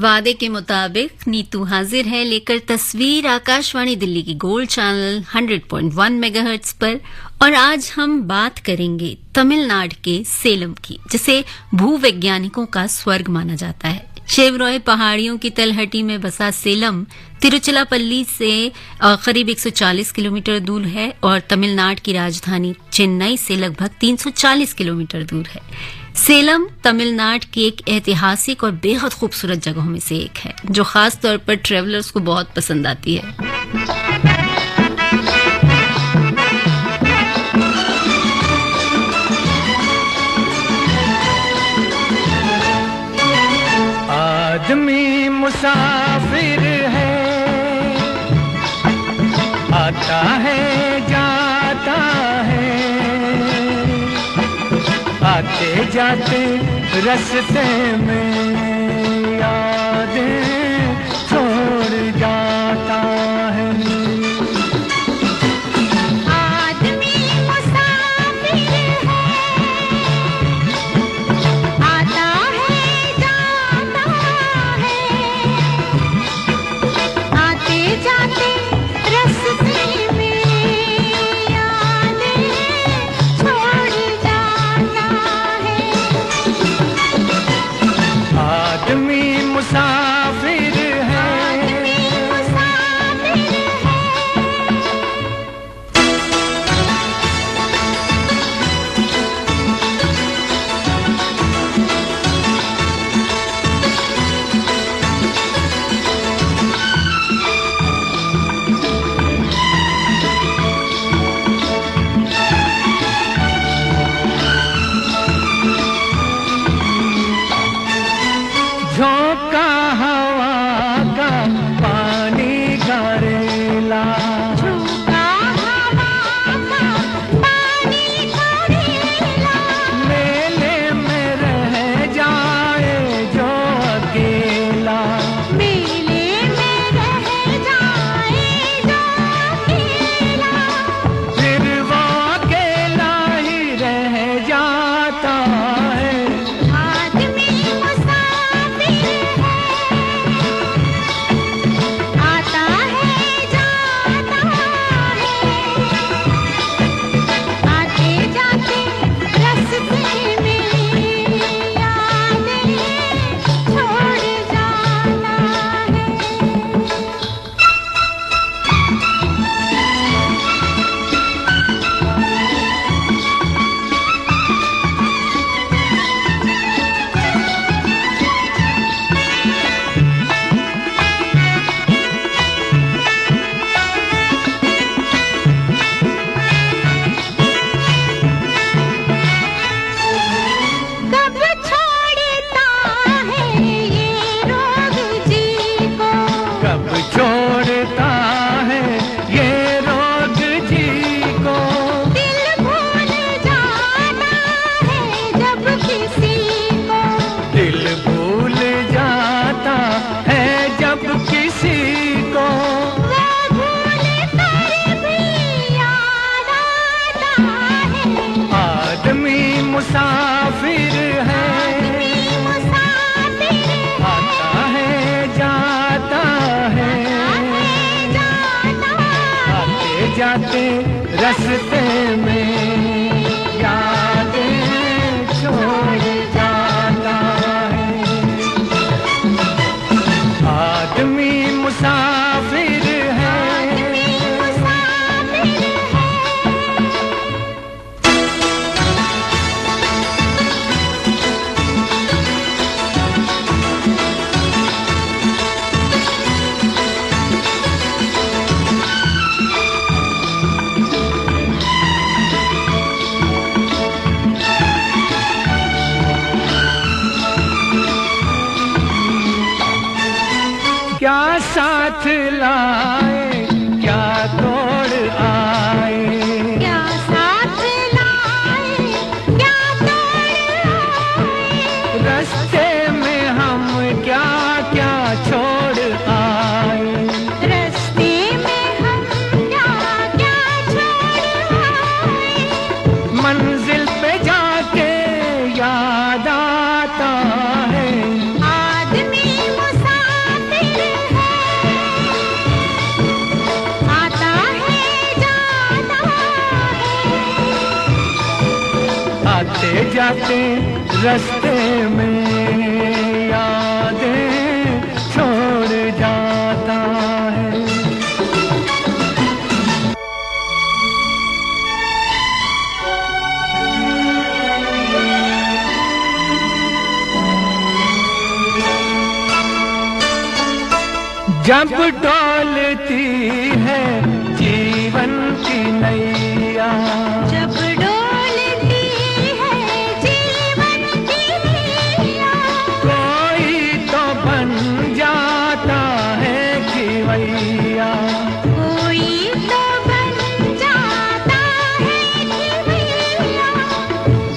वादे के मुताबिक नीतू हाजिर है लेकर तस्वीर आकाशवाणी दिल्ली की गोल्ड चैनल 100.1 मेगाहर्ट्ज पर। और आज हम बात करेंगे तमिलनाडु के सेलम की, जिसे भूवैज्ञानिकों का स्वर्ग माना जाता है। शेवरॉय पहाड़ियों की तलहटी में बसा सेलम तिरुचिरापल्ली से करीब 140 किलोमीटर दूर है और तमिलनाडु की राजधानी चेन्नई से लगभग 340 किलोमीटर दूर है। सेलम तमिलनाडु की एक ऐतिहासिक और बेहद खूबसूरत जगहों में से एक है, जो खास तौर पर ट्रैवलर्स को बहुत पसंद आती है। आदमी मुसाफिर है, आता है जाता है, आते जाते रास्ते में यादें छोड़ जाता है। मुसाफिर झोंका हवा का पानी करेला, झोंका हवा का पानी करेला, मेले में रह जाए जो अकेला, मेले में रह जाए जो अकेला, फिर वो अकेला ही रह जाता है। छोड़ता है ये रोग जी को, दिल भूल जाता है जब किसी को, दिल भूल जाता है जब किसी को, वो भूल कर भी याद आता है। आदमी मुसाफिर है, आता है जाता है, जाते रास्ते में यादें छोड़ जाता है। आदमी मुसाफिर है, क्या साथ लाए क्या तोड़ आए, क्या साथ लाए क्या तोड़ आए, रास्ते में हम क्या क्या छोड़ आए, रास्ते में हम क्या क्या छोड़ आए, मंजिल पे जाके याद आता है। आदमी मुसाफिर जाते रास्ते में यादें छोड़ जाता है। जब डोलती है जीवन की नैया, जब डोलती है जीवन की नैया, कोई तो बन जाता है खिवैया, कोई तो बन जाता है खिवैया,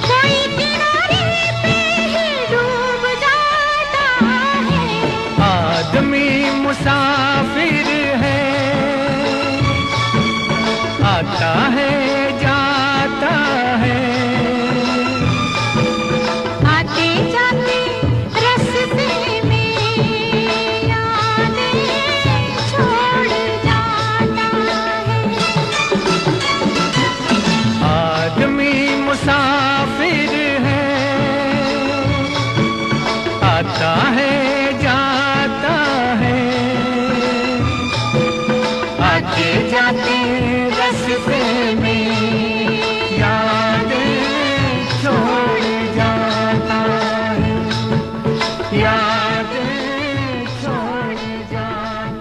कोई किनारे पे ही डूब जाता है। आदमी मुसाफिर है, आता है जाता है, आते जाते रास्ते में यादें छोड़ जाता है। आदमी मुसाफिर है, आता है जाता है, आते जाते रास्ते में यादें छोड़ जाता है, यादें छोड़ जाता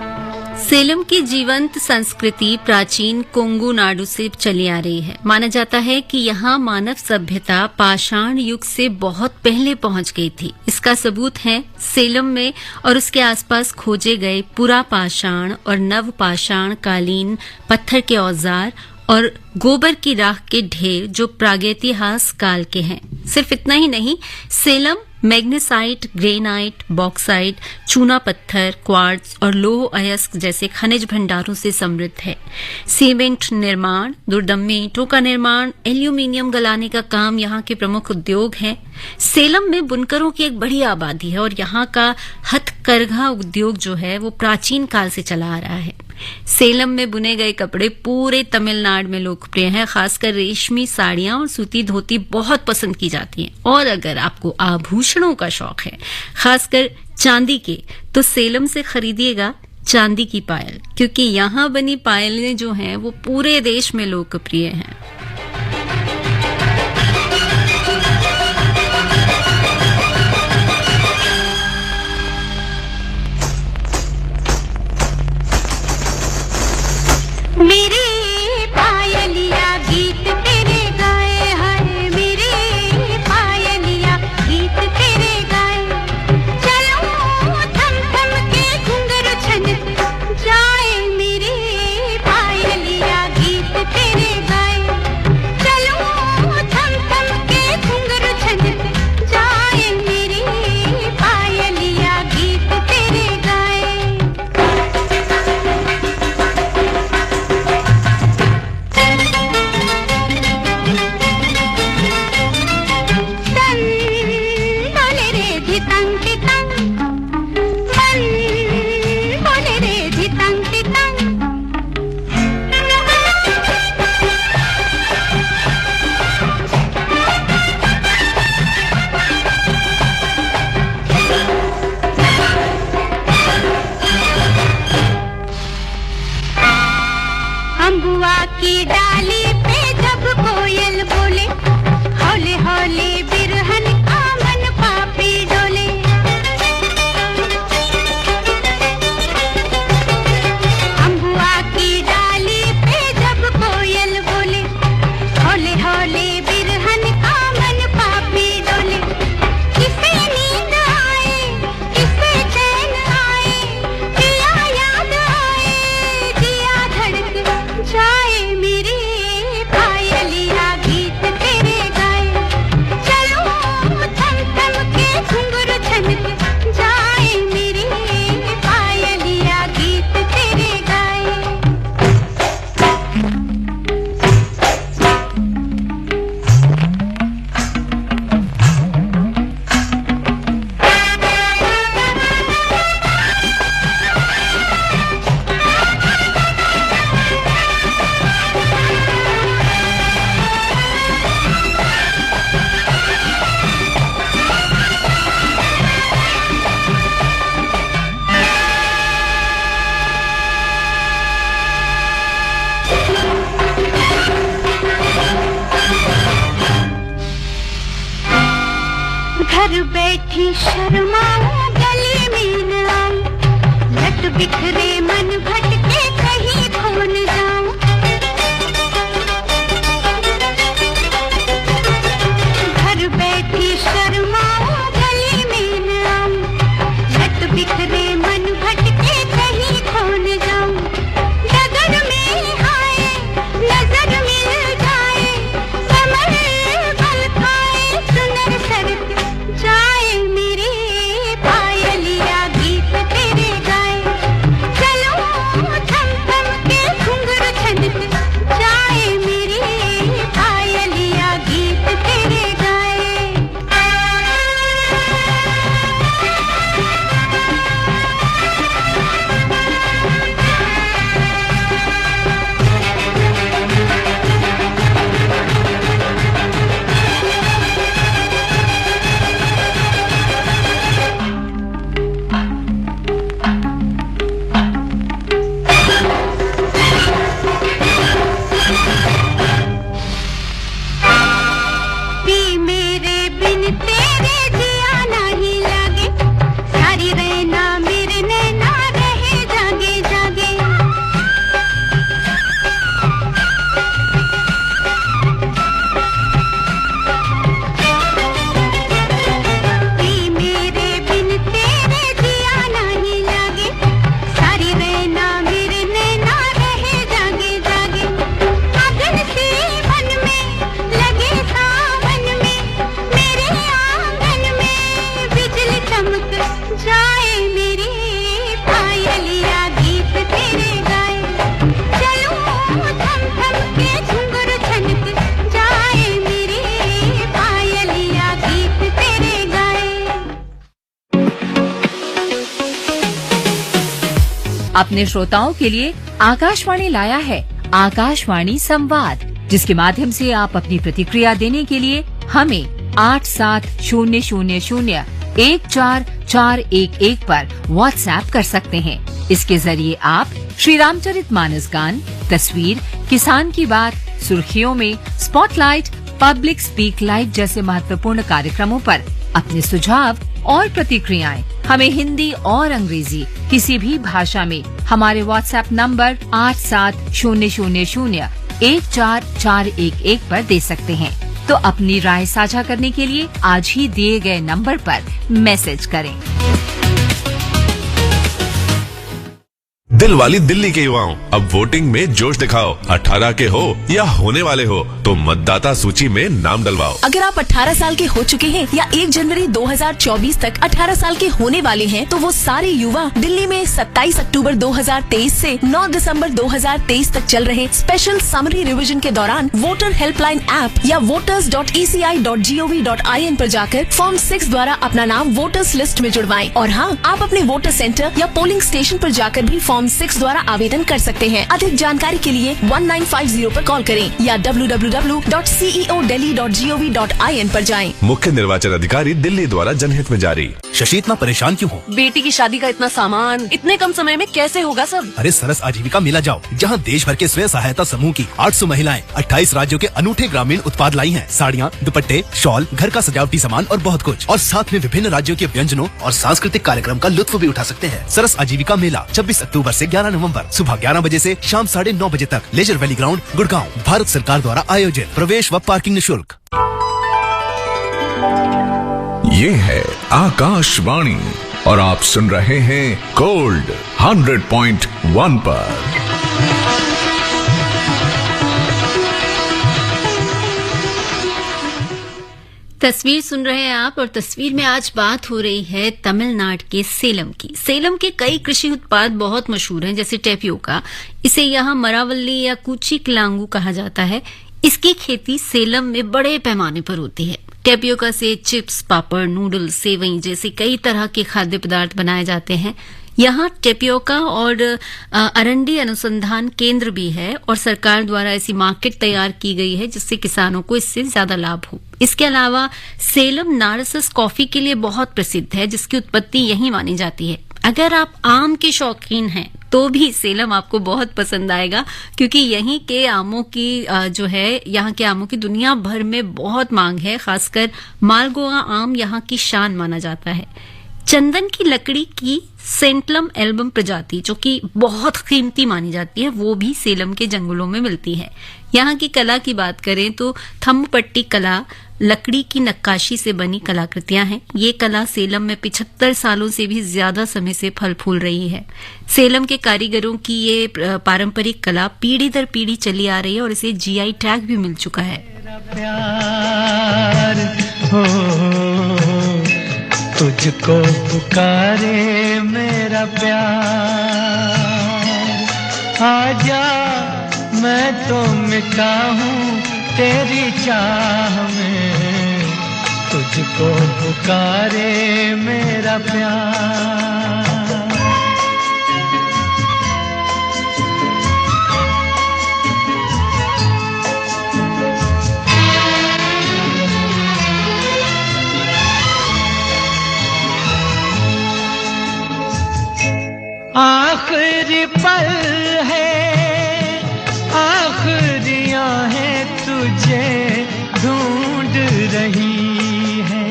है। सेलम की जीवंत संस्कृति प्राचीन कोंगू नाडु से चली आ रही है। माना जाता है कि यहाँ मानव सभ्यता पाषाण युग से बहुत पहले पहुंच गई थी। इसका सबूत है सेलम में और उसके आसपास खोजे गए पुरा पाषाण और नव पाषाण कालीन पत्थर के औजार और गोबर की राख के ढेर जो प्रागैतिहास काल के हैं। सिर्फ इतना ही नहीं, सेलम मैग्नेसाइट, ग्रेनाइट, बॉक्साइट, चूना पत्थर, क्वार्ट्ज और लौह अयस्क जैसे खनिज भंडारों से समृद्ध है। सीमेंट निर्माण, दुर्दम्य ईंटों का निर्माण, एल्यूमीनियम गलाने का काम यहाँ के प्रमुख उद्योग हैं। सेलम में बुनकरों की एक बड़ी आबादी है और यहाँ का हथकरघा उद्योग जो है वो प्राचीन काल से चला आ रहा है। सेलम में बुने गए कपड़े पूरे तमिलनाडु में लोकप्रिय हैं। खासकर रेशमी साड़ियां और सूती धोती बहुत पसंद की जाती हैं। और अगर आपको आभूषणों का शौक है, खासकर चांदी के, तो सेलम से खरीदिएगा चांदी की पायल, क्योंकि यहाँ बनी पायलें जो हैं वो पूरे देश में लोकप्रिय हैं। मेरी पायलिया गीत तेरे गाए, है मेरी पायलिया गीत तेरे गाए। चलो थम थम के घुंघरू छन जाए, मेरी पायलिया गीत तेरे गाए। चलो थम थम के घुंघरू छन जाए, मेरी पायलिया गीत तेरे गाए। अम्बुआ की डाली पे जब कोयल बोले, हौले हौले बिरहन का मन पापी डोले। अम्बुआ की डाली पे जब कोयल बोले, हौले हौले बिरहन का मन पापी डोले। किसे नींद आए, किसे चैन आए, किया याद आए, जिया धड़क जाए मेरी शर्माऊं गली में न आऊं, लट बिखरे मन भटके कहीं खो न जाऊं। घर बैठी शर्माऊं गली में न आऊं, लट बिखरे मन भटके कहीं खो न जाऊं। डगर में आए नजर मिल जाए, कमर बल खाए सुनर सरक जाए मेरी पायलिया गीत तेरे गाए। चलो थम थम के घुंघरू छनक जाए मेरी पायलिया गीत तेरे गाए। पी मेरे बिन तेरे जिया नहीं लागे, सारी रहना मेरे नैना रहे जागे जागे। पी मेरे बिन तेरे जिया नहीं लागे, सारी रहना मेरे नैना रहे जागे जागे। अगन से वन में लगे सावन में, मेरे आंगन में बिजली चमक जाए मेरी पायलिया गीत तेरे गाए। चलो थम थम के घुंघरू छनक जाए मेरी पायलिया गीत तेरे गाए। अपने श्रोताओं के लिए आकाशवाणी लाया है आकाशवाणी संवाद, जिसके माध्यम से आप अपनी प्रतिक्रिया देने के लिए हमें 8700014411 पर व्हाट्सएप कर सकते हैं। इसके जरिए आप श्री रामचरितमानस गान, तस्वीर, किसान की बात, सुर्खियों में स्पॉटलाइट, पब्लिक स्पीक लाइव जैसे महत्वपूर्ण कार्यक्रमों पर अपने सुझाव और प्रतिक्रियाएं हमें हिंदी और अंग्रेजी किसी भी भाषा में हमारे व्हाट्सएप नंबर 8700014411 पर दे सकते हैं। तो अपनी राय साझा करने के लिए आज ही दिए गए नंबर पर मैसेज करें। दिलवाली दिल्ली के युवाओं, अब वोटिंग में जोश दिखाओ। 18 के हो या होने वाले हो तो मतदाता सूची में नाम डलवाओ। अगर आप 18 साल के हो चुके हैं या 1 जनवरी 2024 तक 18 साल के होने वाले हैं, तो वो सारे युवा दिल्ली में 27 अक्टूबर 2023 से 9 दिसंबर 2023 तक चल रहे स्पेशल समरी रिवीजन के दौरान वोटर हेल्पलाइन ऐप या voters.eci.gov.in पर जाकर फॉर्म 6 द्वारा अपना नाम वोटर्स लिस्ट में जुड़वाएं। और हाँ, आप अपने वोटर सेंटर या पोलिंग स्टेशन पर जाकर भी फॉर्म 6 द्वारा आवेदन कर सकते हैं। अधिक जानकारी के लिए 1950 पर कॉल करें या www.ceodelhi.gov.in पर जाएं। मुख्य निर्वाचन अधिकारी दिल्ली द्वारा जनहित में जारी। शशि, इतना परेशान क्यों हो? बेटी की शादी का इतना सामान इतने कम समय में कैसे होगा सब? अरे सरस आजीविका मेला जाओ, जहाँ देश भर के स्वयं सहायता समूह की 800 महिलाएं 28 राज्यों के अनूठे ग्रामीण उत्पाद लाई हैं। साड़ियाँ, दुपट्टे, शॉल, घर का सजावटी सामान और बहुत कुछ। और साथ में विभिन्न राज्यों के व्यंजनों और सांस्कृतिक कार्यक्रम का लुत्फ भी उठा सकते हैं। सरस आजीविका मेला 26 अक्टूबर से 11 नवंबर सुबह 11 बजे से शाम 9:30 बजे तक leisure valley ground, Gurgaon. Bharat सरकार द्वारा आयोजित। प्रवेश व पार्किंग निःशुल्क। ये है आकाशवाणी और आप सुन रहे हैं गोल्ड 100.1 पर। तस्वीर सुन रहे हैं आप, और तस्वीर में आज बात हो रही है तमिलनाडु के सेलम की। सेलम के कई कृषि उत्पाद बहुत मशहूर हैं, जैसे टेपियोका। इसे यहाँ मरावल्ली या कूची किलांगू कहा जाता है। इसकी खेती सेलम में बड़े पैमाने पर होती है। टेपियोका से चिप्स, पापड़, नूडल्स, सेवई जैसे कई तरह के खाद्य पदार्थ बनाए जाते हैं। यहाँ टेपियोका और अरंडी अनुसंधान केंद्र भी है, और सरकार द्वारा ऐसी मार्केट तैयार की गई है जिससे किसानों को इससे ज्यादा लाभ हो। इसके अलावा सेलम नारसस कॉफी के लिए बहुत प्रसिद्ध है, जिसकी उत्पत्ति यहीं मानी जाती है। अगर आप आम के शौकीन हैं तो भी सेलम आपको बहुत पसंद आएगा, क्योंकि यहीं के आमों की जो है, यहाँ के आमों की दुनिया भर में बहुत मांग है। खासकर मालगोआ आम यहाँ की शान माना जाता है। चंदन की लकड़ी की सेंटलम एल्बम प्रजाति, जो कि बहुत कीमती मानी जाती है, वो भी सेलम के जंगलों में मिलती है। यहाँ की कला की बात करें तो थम्बपट्टी कला, लकड़ी की नक्काशी से बनी कलाकृतियां हैं। ये कला सेलम में 75 सालों से भी ज्यादा समय से फल फूल रही है। सेलम के कारीगरों की ये पारंपरिक कला पीढ़ी दर पीढ़ी चली आ रही है और इसे जीआई टैग भी मिल चुका है। प्यार हो तुझको पुकारे मेरा प्यार, आजा मैं तो मिटा हूँ तेरी चाह में, तुझको पुकारे मेरा प्यार। आखिरी पल है, आखिरियां हैं तुझे ढूंढ रही है,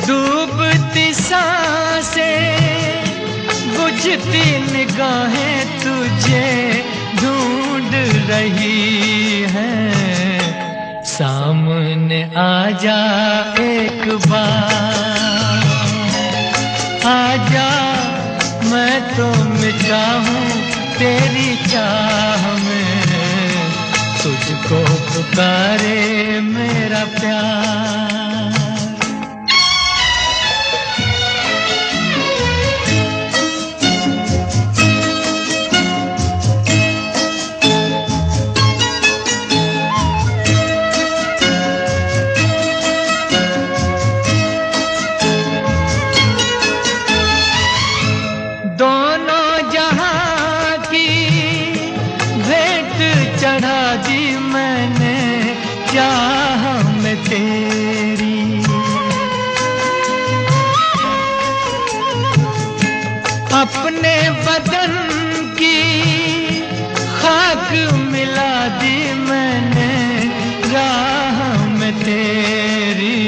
डूबती सांसें बुझती निगाहें तुझे ढूंढ रही हैं, सामने आजा एक बार, आजा मैं तो मिटा हूँ तेरी चाह में, तुझको पुकारे मेरा प्यार। अपने बदन की खाक मिला दी मैंने राह में तेरी,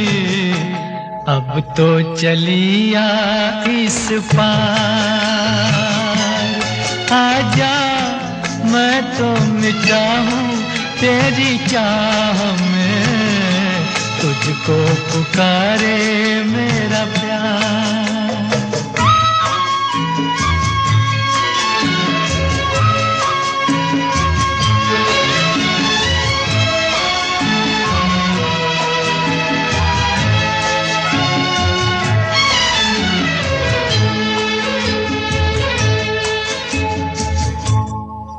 अब तो चलिया इस पार, आजा मैं तो मिटा हूँ तेरी चाह में, तुझको पुकारे मेरा प्यार।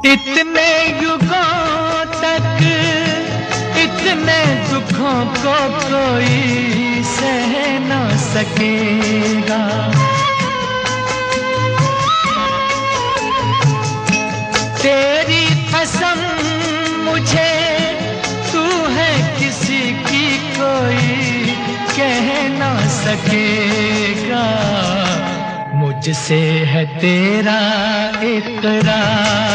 इतने युगों तक इतने दुखों को कोई सह न सकेगा, तेरी कसम मुझे तू है किसी की कोई कह न सकेगा, मुझसे है तेरा इकरार,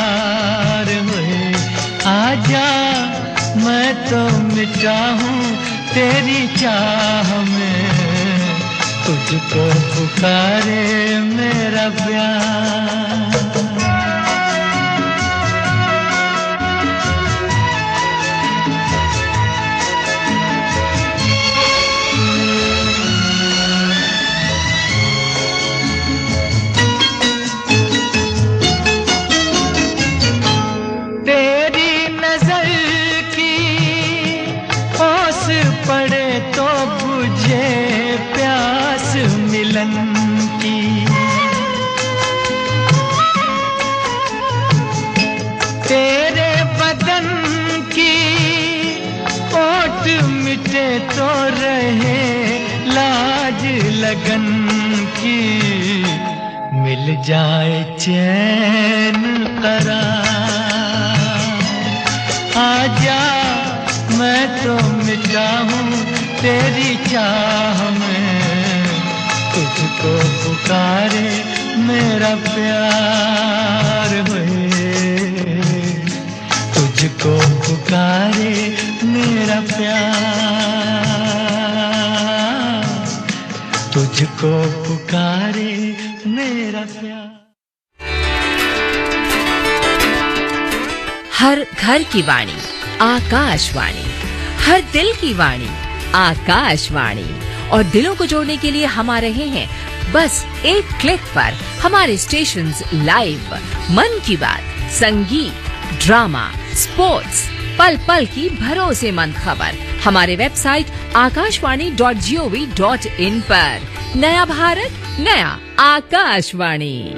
आजा मैं तो मिटा हूँ तेरी चाह में, तुझको पुकारे मेरा प्यार। तेरे बदन की ओट मिटे तो रहे लाज लगन की, मिल जाए चैन करार, आजा मैं तो मिटा हूँ तेरी चाह में, तुझ तुझको पुकारे मेरा प्यार होए, तुझको पुकारे मेरा प्यार, तुझको पुकारे मेरा प्यार। हर घर की वाणी आकाशवाणी, हर दिल की वाणी आकाशवाणी। और दिलों को जोड़ने के लिए हम आ रहे हैं बस एक क्लिक पर। हमारे स्टेशंस लाइव, मन की बात, संगीत, ड्रामा, स्पोर्ट्स, पल पल की भरोसेमंद खबर हमारे वेबसाइट akashvani.gov.in पर। नया भारत, नया आकाशवाणी।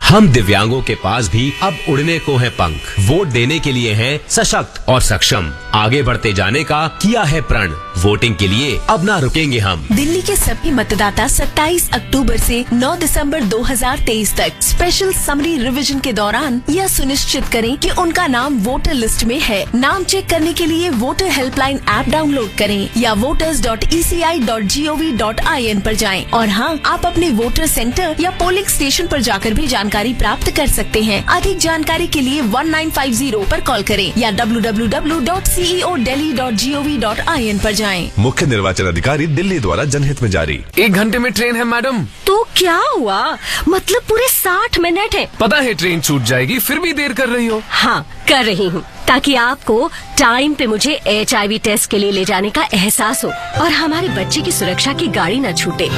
हम दिव्यांगों के पास भी अब उड़ने को है पंख। वोट देने के लिए हैं सशक्त और सक्षम। आगे बढ़ते जाने का किया है प्रण। वोटिंग के लिए अब ना रुकेंगे हम। दिल्ली के सभी मतदाता 27 अक्टूबर से 9 दिसंबर 2023 तक स्पेशल समरी रिवीजन के दौरान यह सुनिश्चित करें कि उनका नाम वोटर लिस्ट में है। नाम चेक करने के लिए वोटर हेल्पलाइन ऐप डाउनलोड करें या voters.eci.gov.in पर जाएं। और हाँ, आप अपने वोटर सेंटर या पोलिंग स्टेशन पर जाकर भी जानकारी प्राप्त कर सकते हैं। अधिक जानकारी के लिए 1950 पर कॉल करें या www.ceodelhi.gov.in पर जाएं। मुख्य निर्वाचन अधिकारी दिल्ली द्वारा जनहित में जारी। 1 घंटे में ट्रेन है मैडम। तो क्या हुआ, मतलब पूरे 60 मिनट है। पता है ट्रेन छूट जाएगी, फिर भी देर कर रही हो। हाँ, कर रही हूँ ताकि आपको टाइम पे मुझे HIV टेस्ट के लिए ले जाने का एहसास हो और हमारे बच्चे की सुरक्षा की गाड़ी न छूटे।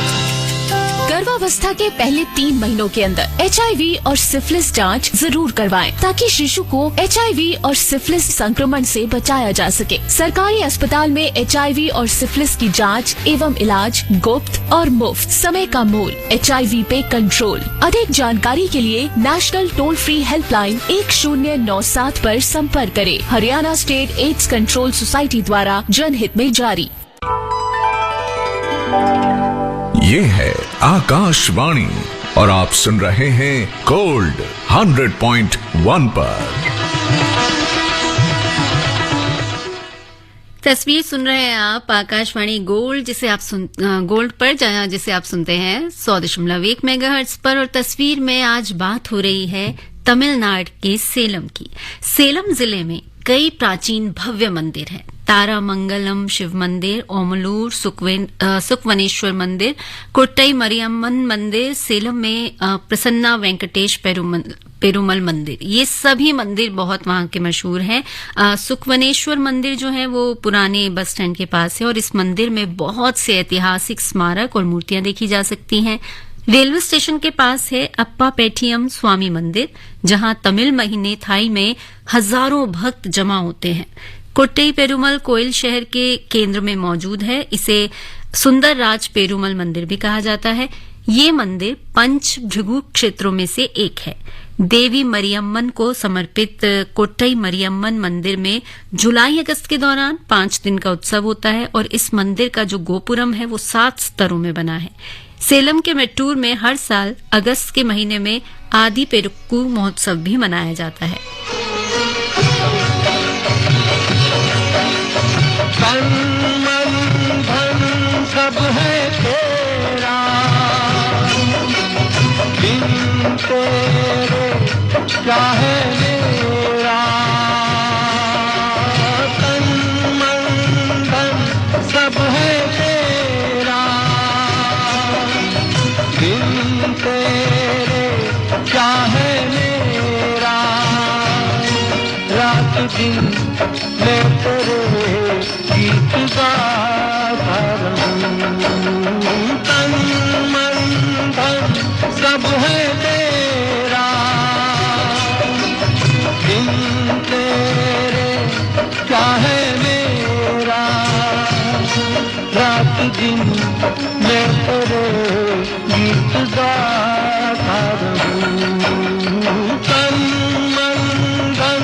गर्भावस्था के पहले 3 महीनों के अंदर HIV और सिफिलिस जांच जरूर करवाएं ताकि शिशु को HIV और सिफिलिस संक्रमण से बचाया जा सके। सरकारी अस्पताल में HIV और सिफिलिस की जांच एवं इलाज गुप्त और मुफ्त। समय का मूल, HIV पे कंट्रोल। अधिक जानकारी के लिए नेशनल टोल फ्री हेल्पलाइन 1097 पर संपर्क करें। Haryana state AIDS control society द्वारा जनहित में जारी। ये है आकाशवाणी और आप सुन रहे हैं गोल्ड 100.1 पर। तस्वीर सुन रहे हैं आप आकाशवाणी गोल्ड गोल्ड पर जिसे आप सुनते हैं 100.1 मेगाहर्ट्ज पर। और तस्वीर में आज बात हो रही है तमिलनाडु के सेलम की। सेलम जिले में कई प्राचीन भव्य मंदिर हैं। तारामंगलम शिव मंदिर, ओमलूर सुकवनेश्वर मंदिर, कोट्टई मरियम्मन मंदिर, सेलम में प्रसन्ना वेंकटेश पेरुमल मंदिर, ये सभी मंदिर बहुत वहां के मशहूर हैं। सुकवनेश्वर मंदिर जो है वो पुराने बस स्टैंड के पास है और इस मंदिर में बहुत से ऐतिहासिक स्मारक और मूर्तियां देखी जा सकती हैं। रेलवे स्टेशन के पास है अप्पा पेठियम स्वामी मंदिर, जहां तमिल महीने थाई में हजारों भक्त जमा होते हैं। कोट्टई पेरुमल कोयल शहर के केंद्र में मौजूद है। इसे सुंदर राज पेरुमल मंदिर भी कहा जाता है। ये मंदिर पंच भृगु क्षेत्रों में से एक है। देवी मरियम्मन को समर्पित कोट्टई मरियम्मन मंदिर में जुलाई अगस्त के दौरान 5 दिन का उत्सव होता है और इस मंदिर का जो गोपुरम है वो 7 स्तरों में बना है। सेलम के मेट्टूर में हर साल अगस्त के महीने में आदि पेरुक्कू महोत्सव भी मनाया जाता है। तन मन धन सब है तेरा, बिन तेरे क्या है मेरा। तन मन धन सब है तेरा, बिन तेरे क्या है मेरा। रात दिन मैं तेरे गीत गाता रहूं। तन मन धन सब है तेरा, बिन तेरे क्या है मेरा। रात दिन मैं तेरे गीत गाता रहूं। तन मन धन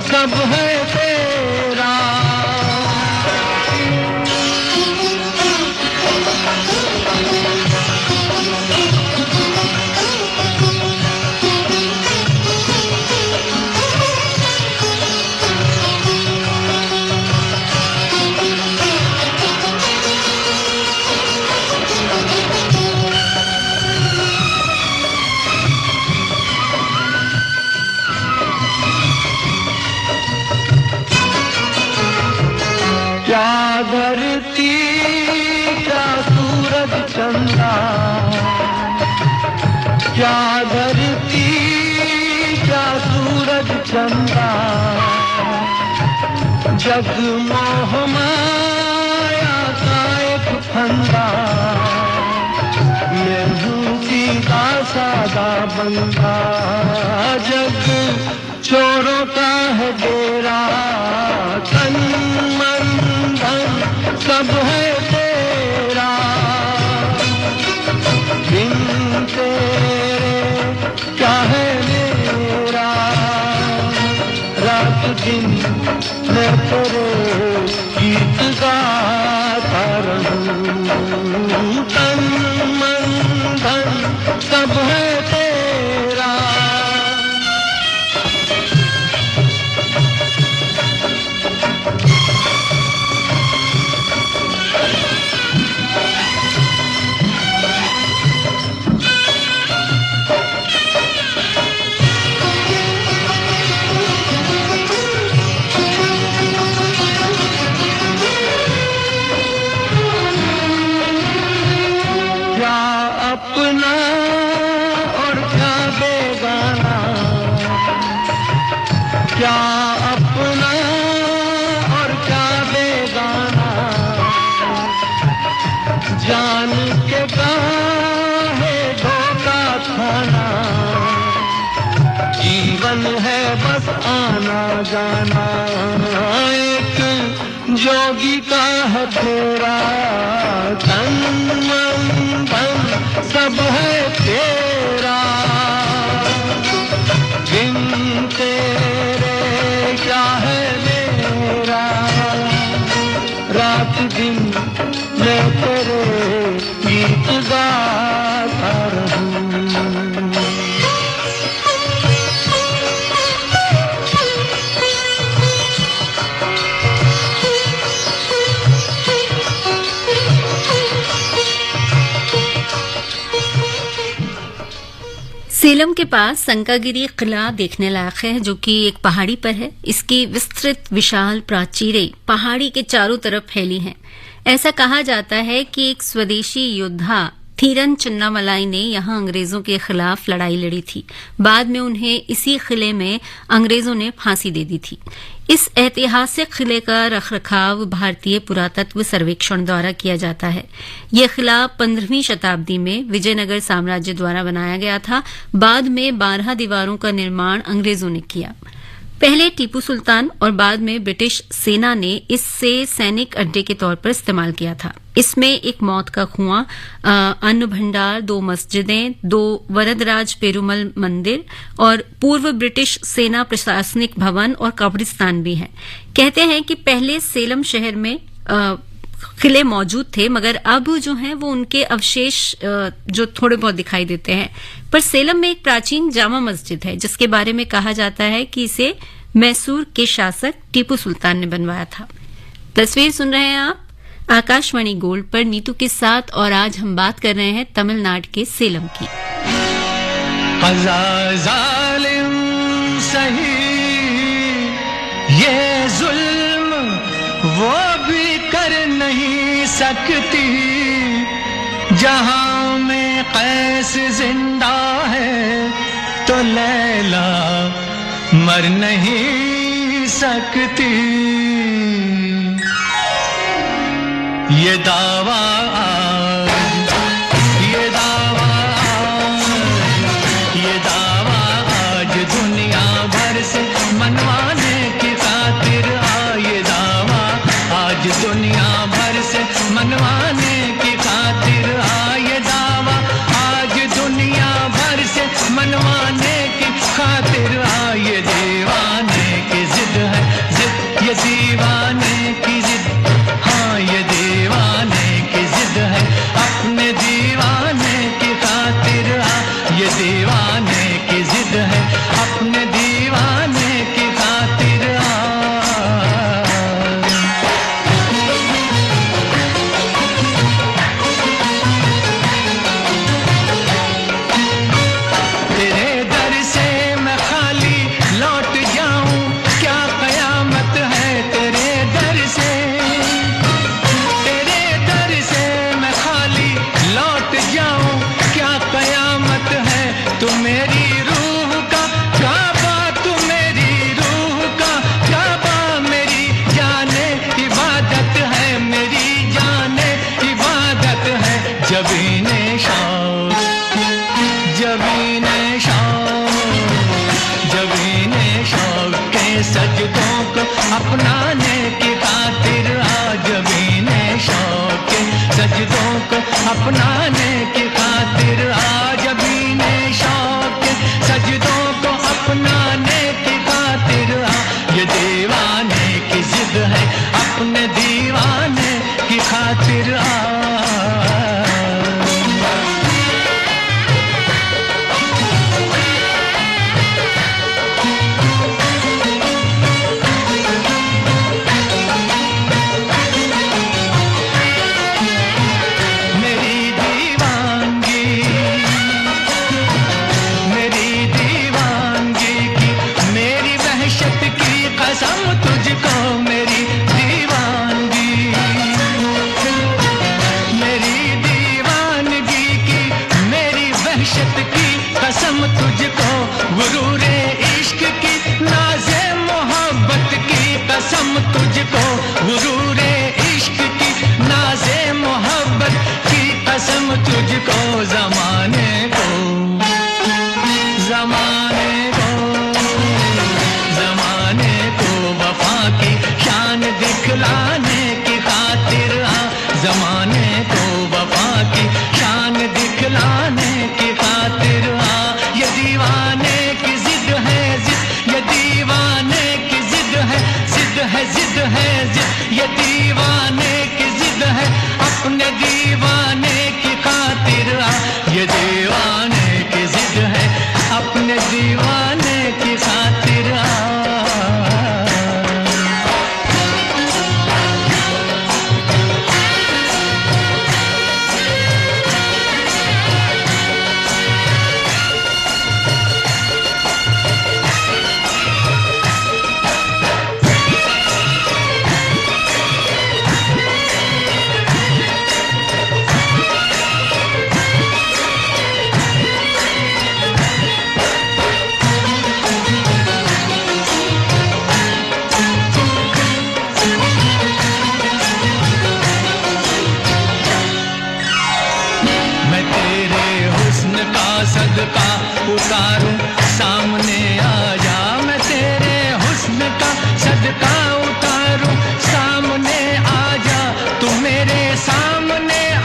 सब है तेरा। जग मोह माया का एक फंदा, मैं हूँ सीधा सादा बंदा। जग चोरों का है डेरा, तन मन धन सब है तेरा। बिन तेरे क्या है मेरा, रात दिन मैं तेरे गीत गाता रहूं। तन मन धन सब है तेरा। अपना और क्या बेगाना, क्या अपना और क्या बेगाना, जान के काहे धोखा खाना। जीवन है बस आना जाना, एक जोगी का है तेरा। तन मन धन सब है तेरा। बिन तेरे क्या है मेरा, रात दिन मैं तेरे गीत गाता रहूं। सेलम के पास संकागिरी किला देखने लायक है, जो कि एक पहाड़ी पर है। इसकी विस्तृत विशाल प्राचीरें पहाड़ी के चारों तरफ फैली हैं। ऐसा कहा जाता है कि एक स्वदेशी योद्धा थीरन चिन्नामलाई ने यहां अंग्रेजों के खिलाफ लड़ाई लड़ी थी। बाद में उन्हें इसी किले में अंग्रेजों ने फांसी दे दी थी। इस ऐतिहासिक किले का रखरखाव भारतीय पुरातत्व सर्वेक्षण द्वारा किया जाता है। यह किला 15वीं शताब्दी में विजयनगर साम्राज्य द्वारा बनाया गया था। बाद में 12 दीवारों का निर्माण अंग्रेजों ने किया। पहले टीपू सुल्तान और बाद में ब्रिटिश सेना ने इससे सैनिक अड्डे के तौर पर इस्तेमाल किया था। इसमें एक मौत का कुआं, अन्न भंडार, 2 मस्जिदें, 2 वरदराज पेरुमल मंदिर और पूर्व ब्रिटिश सेना प्रशासनिक भवन और कब्रिस्तान भी है। कहते हैं कि पहले सेलम शहर में किले मौजूद थे, मगर अब जो है वो उनके अवशेष जो थोड़े बहुत दिखाई देते हैं। पर सेलम में एक प्राचीन जामा मस्जिद है, जिसके बारे में कहा जाता है कि इसे मैसूर के शासक टीपू सुल्तान ने बनवाया था। तस्वीर सुन रहे हैं आप आकाशवाणी गोल्ड पर नीतू के साथ, और आज हम बात कर रहे हैं तमिलनाडु के सेलम की। जालिम सही ये जुल्म वो भी कर नहीं सकती, जहां में कैस जिंदा है तो लैला मर नहीं सकती। ये दावा आज दुनिया भर से मनवाने की खातिर, ये दावा आज दुनिया भर से मनवाने की खातिर, ये दावा आज दुनिया भर से मनवाने की खातिर। ये दीवाने की जिद है, जिद ये दीवाने की जिद, हाँ ये दीवाने की जिद जबीने शौक, जबीने शौक, जबीने शौक के सजदों को अपनाने की खातिर आ, जबीने शौक के सजदों को अपनाने की खातिर आ, जबीने शौक के सजदों को अपनाने की खातिर आ, ये दीवाने की जिद है अपने दीवाने की खातिर आ। तुझको गुरूरे इश्क की नाज़े मोहब्बत की कसम तुझको ज़माने को, ज़माने को, ज़माने को वफ़ा की शान दिखलाने की खातिर आ, ज़माने को वफ़ा की शान दिखलाने की खातिर आ, ये दीवाने की जिद है जिद, ये दीवाने की जिद है जिद है जिद है जिद, ये दीवाने की जिद है अपने दीवाने की खातिर आ, ये दीवाने की जिद है अपने दीवाने की खातिर आ। सदका उतारूं सामने आ जा, मैं तेरे हुस्न का सदका उतारूं सामने आ जा, तू मेरे सामने आ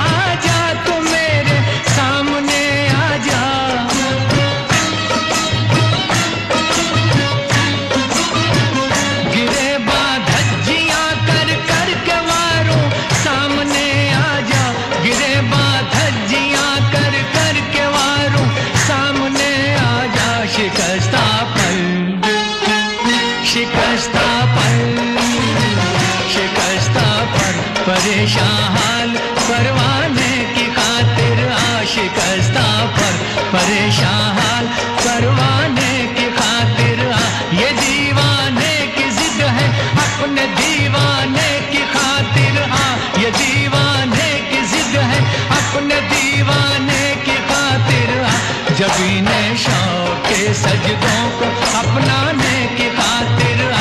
जा, तू मेरे सामने आ जा। गिरे बाधज्जियां कर कर के वारूं सामने आ जा, गिरे बाधज्जियां कर कर के वारूं सामने आ जा, शिकस्ता पल, शिकस्ता पल, शिकस्ता पर परेशान हाल परवाने की खातिर आ, शिकस्ता पर परेशान हाल परवाने की खातिर आ, ये दीवाने की जिद है अपने दीवाने की खातिर आ, ये दीवाने की जिद है अपने दीवाने की खातिर आ, जबीने शौक के सजदों को अपनाने की खातिर आ,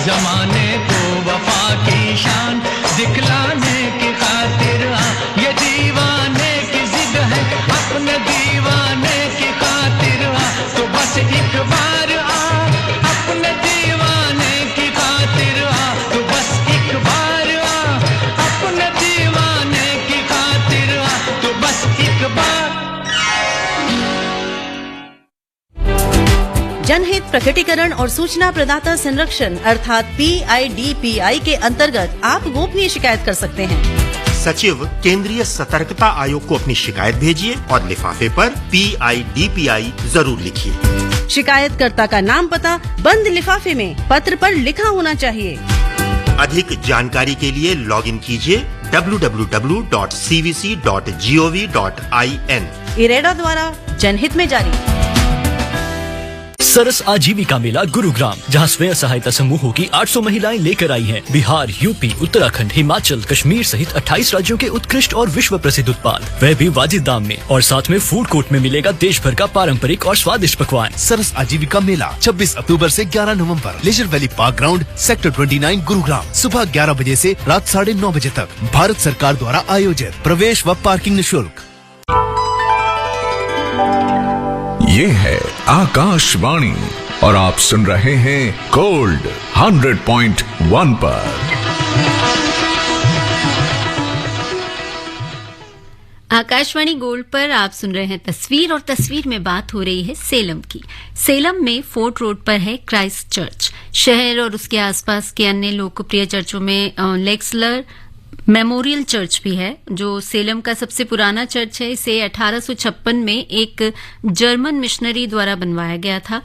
ज़माने को वफ़ा की शान दिखलाने की खातिर आ, ये दीवाने की जिद है अपने दीवाने की खातिर आ, तो बस एक बार आ अपने दीवाने की खातिर आ, तो बस एक बार आ अपने दीवाने की खातिर आ, तो बस एक बार। जनहित प्रकटीकरण और सूचना प्रदाता संरक्षण अर्थात PIDPI के अंतर्गत आप गोपनीय शिकायत कर सकते हैं। सचिव केंद्रीय सतर्कता आयोग को अपनी शिकायत भेजिए और लिफाफे पर PIDPI जरूर लिखिए। शिकायतकर्ता का नाम पता बंद लिफाफे में पत्र पर लिखा होना चाहिए। अधिक जानकारी के लिए लॉगिन कीजिए www.cvc.gov.in। इरेडा द्वारा जनहित में जारी। सरस आजीविका मेला गुरुग्राम, जहां स्वयं सहायता समूहों की 800 महिलाएं लेकर आई हैं बिहार, यूपी, उत्तराखंड, हिमाचल, कश्मीर सहित 28 राज्यों के उत्कृष्ट और विश्व प्रसिद्ध उत्पाद, वह भी वाजिब दाम में। और साथ में फूड कोर्ट में मिलेगा देश भर का पारंपरिक और स्वादिष्ट पकवान। सरस आजीविका मेला 26 अक्टूबर से 11 नवंबर, Leisure Valley Park ground, sector 29 Gurugram, सुबह 11 बजे से रात 9:30 बजे तक। भारत सरकार द्वारा आयोजित, प्रवेश व पार्किंग निःशुल्क। ये है आकाशवाणी और आप सुन रहे हैं गोल्ड 100.1 पर। आकाशवाणी गोल्ड पर आप सुन रहे हैं तस्वीर, और तस्वीर में बात हो रही है सेलम की। सेलम में फोर्ट रोड पर है क्राइस्ट चर्च। शहर और उसके आसपास के अन्य लोकप्रिय चर्चों में लेक्सलर मेमोरियल चर्च भी है, जो सेलम का सबसे पुराना चर्च है। इसे 1856 में एक जर्मन मिशनरी द्वारा बनवाया गया था।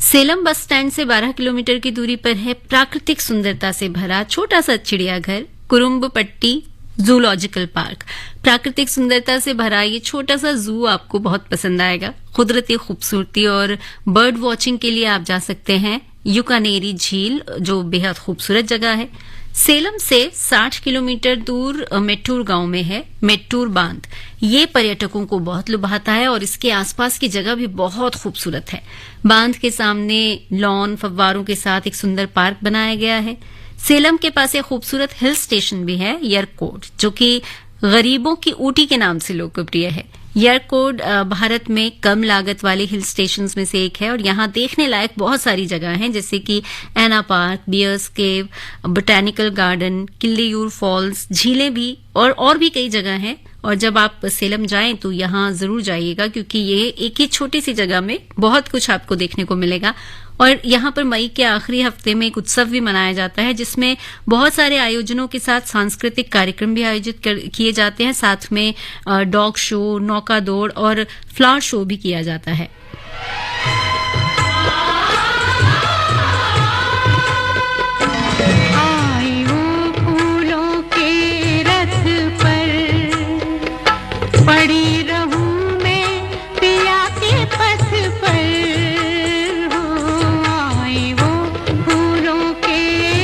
सेलम बस स्टैंड से 12 किलोमीटर की दूरी पर है प्राकृतिक सुंदरता से भरा छोटा सा चिड़ियाघर कुरुम्ब पट्टी जूलॉजिकल पार्क। प्राकृतिक सुंदरता से भरा ये छोटा सा जू आपको बहुत पसंद आएगा। कुदरती खूबसूरती और बर्ड वॉचिंग के लिए आप जा सकते हैं युकानेरी झील, जो बेहद खूबसूरत जगह है। सेलम से 60 किलोमीटर दूर मेट्टूर गांव में है मेट्टूर बांध। ये पर्यटकों को बहुत लुभाता है और इसके आसपास की जगह भी बहुत खूबसूरत है। बांध के सामने लॉन फव्वारों के साथ एक सुंदर पार्क बनाया गया है। सेलम के पास एक खूबसूरत हिल स्टेशन भी है यरकोड, जो कि गरीबों की ऊटी के नाम से लोकप्रिय है। यरकोड भारत में कम लागत वाले हिल स्टेशंस में से एक है और यहाँ देखने लायक बहुत सारी जगह हैं, जैसे कि एना पार्क, बियर्स केव, बोटैनिकल गार्डन, किल्लीयूर फॉल्स, झीलें भी और भी कई जगह हैं। और जब आप सेलम जाएं तो यहाँ जरूर जाइएगा, क्योंकि ये एक ही छोटी सी जगह में बहुत कुछ आपको देखने को मिलेगा। और यहाँ पर मई के आखिरी हफ्ते में एक उत्सव भी मनाया जाता है, जिसमें बहुत सारे आयोजनों के साथ सांस्कृतिक कार्यक्रम भी आयोजित किए जाते हैं। साथ में डॉग शो, नौका दौड़ और फ्लावर शो भी किया जाता है। पड़ी रहूं मैं पिया के पथ पर, हो आए वो फूलों के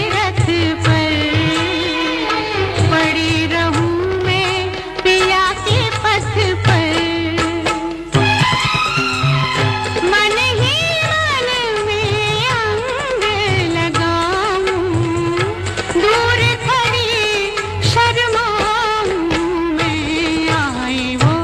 रथ पर। पड़ी रहूं मैं पिया के पथ पर, मन ही मन में अंग लगाऊं, दूर खड़ी शर्माऊं मैं। आए वो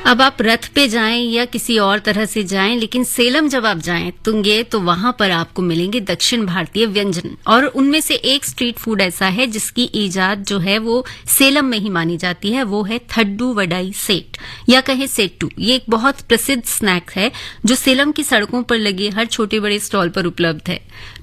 अब आप रथ पे जाएं या किसी और तरह से जाएं, लेकिन सेलम जब आप जाएं तुंगे तो वहां पर आपको मिलेंगे दक्षिण भारतीय व्यंजन, और उनमें से एक स्ट्रीट फूड ऐसा है जिसकी इजाद जो है वो सेलम में ही मानी जाती है, वो है थड्डू वडाई सेट या कहे सेट्टू। ये एक बहुत प्रसिद्ध स्नैक है जो सेलम की सड़कों पर लगे हर छोटे बड़े स्टॉल पर उपलब्ध है।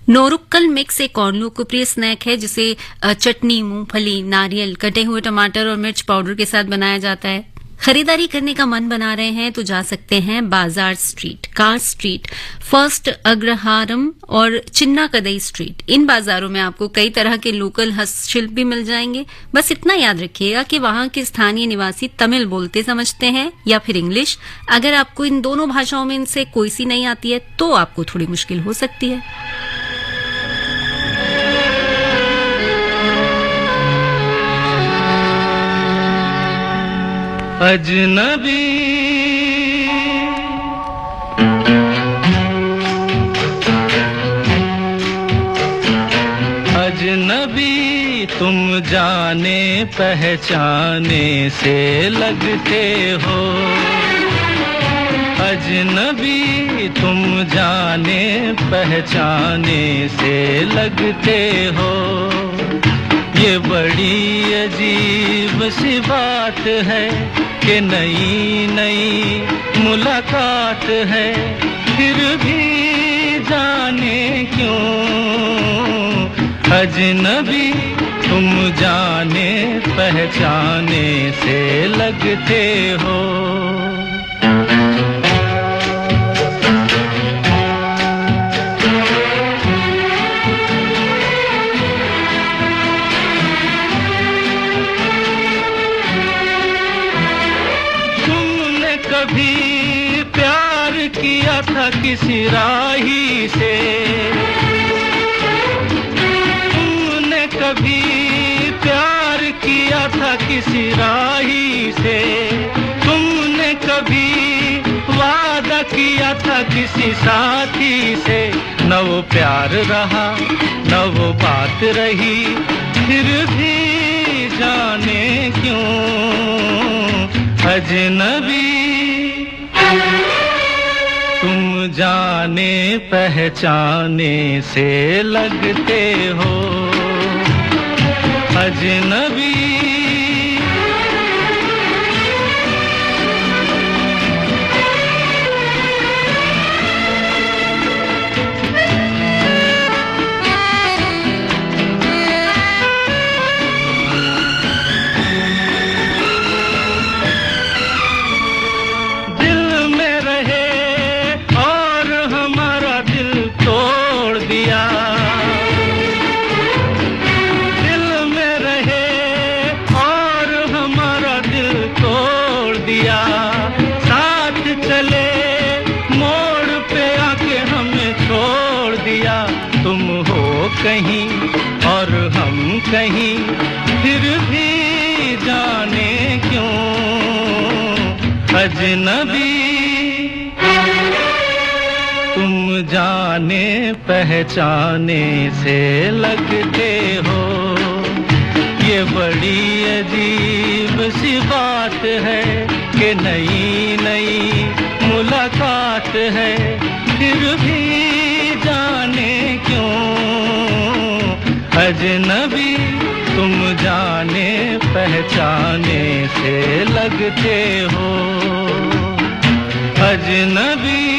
नोरुक्कल मिक्स एक और लोकप्रिय स्नैक है जिसे चटनी, मूंगफली, नारियल, कटे हुए टमाटर और मिर्च पाउडर के साथ बनाया जाता है। खरीदारी करने का मन बना रहे हैं तो जा सकते हैं बाजार street, car street, first Agraharam और चिन्ना कदई स्ट्रीट। इन बाजारों में आपको कई तरह के लोकल हस्तशिल्प भी मिल जाएंगे। बस इतना याद रखिएगा कि वहां के स्थानीय निवासी तमिल बोलते समझते हैं या फिर इंग्लिश। अगर आपको इन दोनों भाषाओं में इनसे कोई सी नहीं आती है तो आपको थोड़ी मुश्किल हो सकती है। अजनबी अजनबी तुम जाने पहचाने से लगते हो, अजनबी तुम जाने पहचाने से लगते हो। ये बड़ी अजीब सी बात है कि नई नई मुलाकात है, फिर भी जाने क्यों अजनबी तुम जाने पहचाने से लगते हो। कभी प्यार किया था किसी राही से, तुमने कभी प्यार किया था किसी राही से, तुमने कभी वादा किया था किसी साथी से। न वो प्यार रहा न वो बात रही, फिर भी जाने क्यों अजनबी तुम जाने पहचाने से लगते हो। अजनबी कहीं और हम कहीं, फिर भी जाने क्यों अजनबी तुम जाने पहचाने से लगते हो। ये बड़ी अजीब सी बात है कि नई नई मुलाकात है, फिर भी जाने क्यों अजनबी तुम जाने पहचाने से लगते हो। अजनबी